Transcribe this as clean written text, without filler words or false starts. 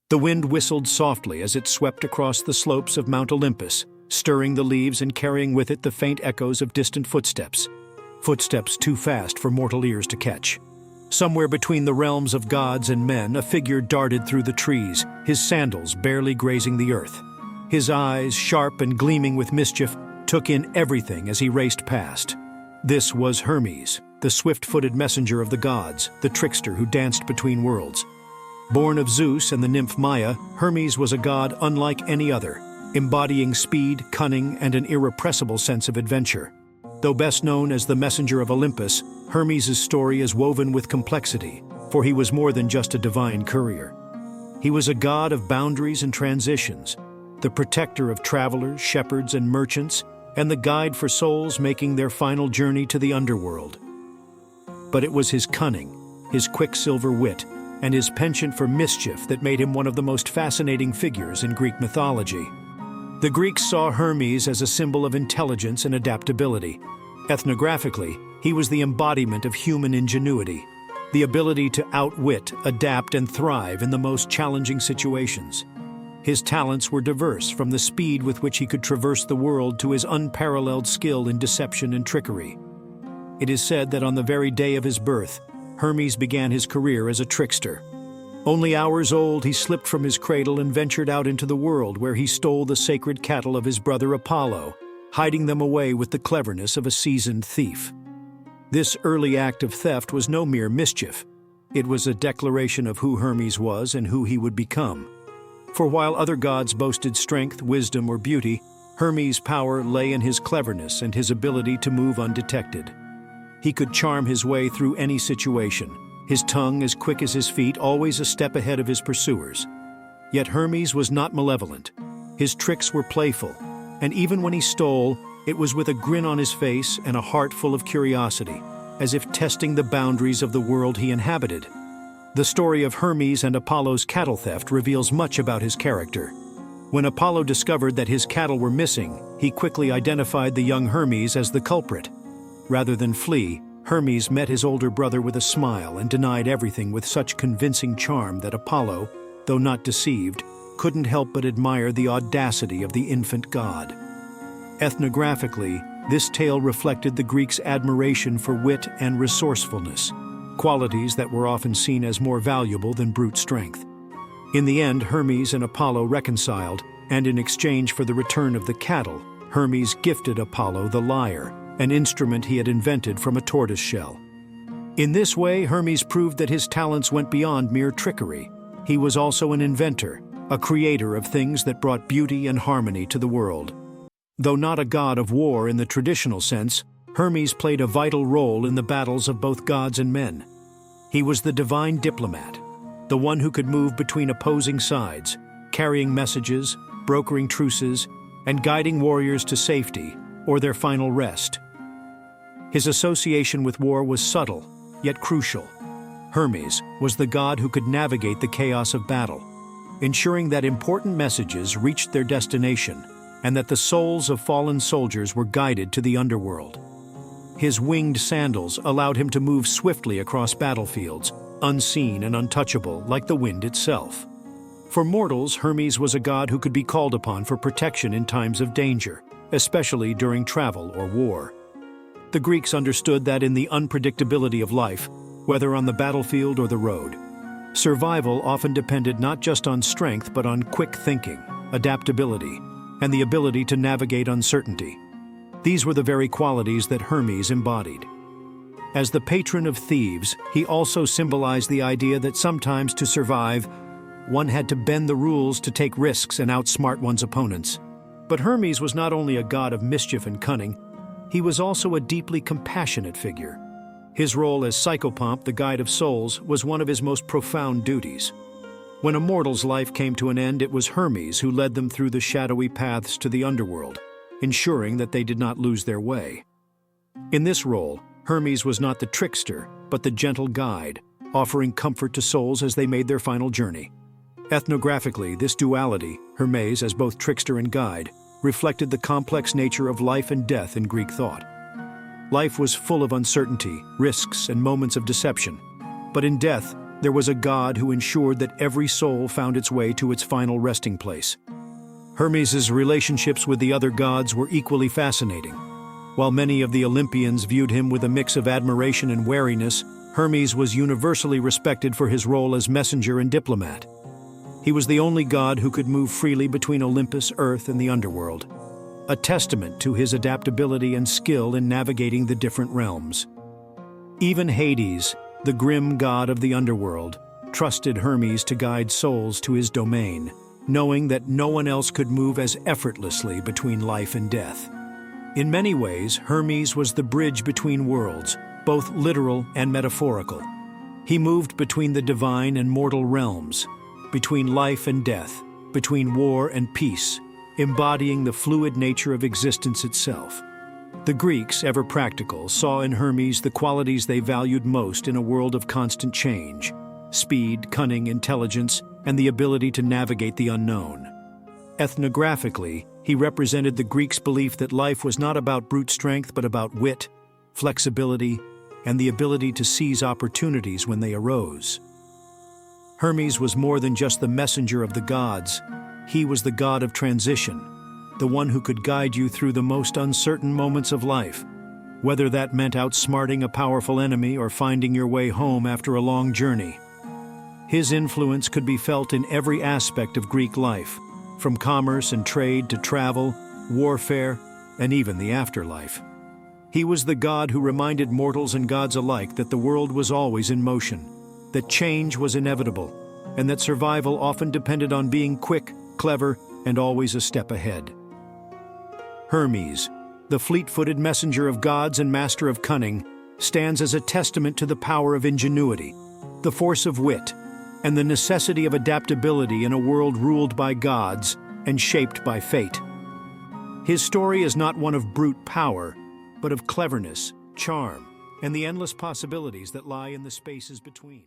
The wind whistled softly as it swept across the slopes of Mount Olympus, stirring the leaves and carrying with it the faint echoes of distant footsteps. Footsteps too fast for mortal ears to catch. Somewhere between the realms of gods and men, a figure darted through the trees, his sandals barely grazing the earth. His eyes, sharp and gleaming with mischief, took in everything as he raced past. This was Hermes, the swift-footed messenger of the gods, the trickster who danced between worlds. Born of Zeus and the nymph Maia, Hermes was a god unlike any other, embodying speed, cunning, and an irrepressible sense of adventure. Though best known as the messenger of Olympus, Hermes' story is woven with complexity, for he was more than just a divine courier. He was a god of boundaries and transitions, the protector of travelers, shepherds, and merchants, and the guide for souls making their final journey to the underworld. But it was his cunning, his quicksilver wit, and his penchant for mischief that made him one of the most fascinating figures in Greek mythology. The Greeks saw Hermes as a symbol of intelligence and adaptability. Ethnographically, he was the embodiment of human ingenuity, the ability to outwit, adapt, and thrive in the most challenging situations. His talents were diverse, from the speed with which he could traverse the world to his unparalleled skill in deception and trickery. It is said that on the very day of his birth, Hermes began his career as a trickster. Only hours old, he slipped from his cradle and ventured out into the world, where he stole the sacred cattle of his brother Apollo, hiding them away with the cleverness of a seasoned thief. This early act of theft was no mere mischief. It was a declaration of who Hermes was and who he would become. For while other gods boasted strength, wisdom, or beauty, Hermes' power lay in his cleverness and his ability to move undetected. He could charm his way through any situation, his tongue as quick as his feet, always a step ahead of his pursuers. Yet Hermes was not malevolent. His tricks were playful, and even when he stole, it was with a grin on his face and a heart full of curiosity, as if testing the boundaries of the world he inhabited. The story of Hermes and Apollo's cattle theft reveals much about his character. When Apollo discovered that his cattle were missing, he quickly identified the young Hermes as the culprit. Rather than flee, Hermes met his older brother with a smile and denied everything with such convincing charm that Apollo, though not deceived, couldn't help but admire the audacity of the infant god. Ethnographically, this tale reflected the Greeks' admiration for wit and resourcefulness, qualities that were often seen as more valuable than brute strength. In the end, Hermes and Apollo reconciled, and in exchange for the return of the cattle, Hermes gifted Apollo the lyre, an instrument he had invented from a tortoise shell. In this way, Hermes proved that his talents went beyond mere trickery. He was also an inventor, a creator of things that brought beauty and harmony to the world. Though not a god of war in the traditional sense, Hermes played a vital role in the battles of both gods and men. He was the divine diplomat, the one who could move between opposing sides, carrying messages, brokering truces, and guiding warriors to safety or their final rest. His association with war was subtle, yet crucial. Hermes was the god who could navigate the chaos of battle, ensuring that important messages reached their destination and that the souls of fallen soldiers were guided to the underworld. His winged sandals allowed him to move swiftly across battlefields, unseen and untouchable like the wind itself. For mortals, Hermes was a god who could be called upon for protection in times of danger, especially during travel or war. The Greeks understood that in the unpredictability of life, whether on the battlefield or the road, survival often depended not just on strength but on quick thinking, adaptability, and the ability to navigate uncertainty. These were the very qualities that Hermes embodied. As the patron of thieves, he also symbolized the idea that sometimes to survive, one had to bend the rules to take risks and outsmart one's opponents. But Hermes was not only a god of mischief and cunning, he was also a deeply compassionate figure. His role as Psychopomp, the guide of souls, was one of his most profound duties. When a mortal's life came to an end, it was Hermes who led them through the shadowy paths to the underworld, ensuring that they did not lose their way. In this role, Hermes was not the trickster, but the gentle guide, offering comfort to souls as they made their final journey. Ethnographically, this duality, Hermes as both trickster and guide, reflected the complex nature of life and death in Greek thought. Life was full of uncertainty, risks, and moments of deception. But in death, there was a god who ensured that every soul found its way to its final resting place. Hermes's relationships with the other gods were equally fascinating. While many of the Olympians viewed him with a mix of admiration and wariness, Hermes was universally respected for his role as messenger and diplomat. He was the only god who could move freely between Olympus, Earth, and the underworld, a testament to his adaptability and skill in navigating the different realms. Even Hades, the grim god of the underworld, trusted Hermes to guide souls to his domain, knowing that no one else could move as effortlessly between life and death. In many ways, Hermes was the bridge between worlds, both literal and metaphorical. He moved between the divine and mortal realms, between life and death, between war and peace, embodying the fluid nature of existence itself. The Greeks, ever practical, saw in Hermes the qualities they valued most in a world of constant change: speed, cunning, intelligence, and the ability to navigate the unknown. Ethnographically, he represented the Greeks' belief that life was not about brute strength but about wit, flexibility, and the ability to seize opportunities when they arose. Hermes was more than just the messenger of the gods. He was the god of transition, the one who could guide you through the most uncertain moments of life, whether that meant outsmarting a powerful enemy or finding your way home after a long journey. His influence could be felt in every aspect of Greek life, from commerce and trade to travel, warfare, and even the afterlife. He was the god who reminded mortals and gods alike that the world was always in motion, that change was inevitable, and that survival often depended on being quick, clever, and always a step ahead. Hermes, the fleet-footed messenger of gods and master of cunning, stands as a testament to the power of ingenuity, the force of wit, and the necessity of adaptability in a world ruled by gods and shaped by fate. His story is not one of brute power, but of cleverness, charm, and the endless possibilities that lie in the spaces between.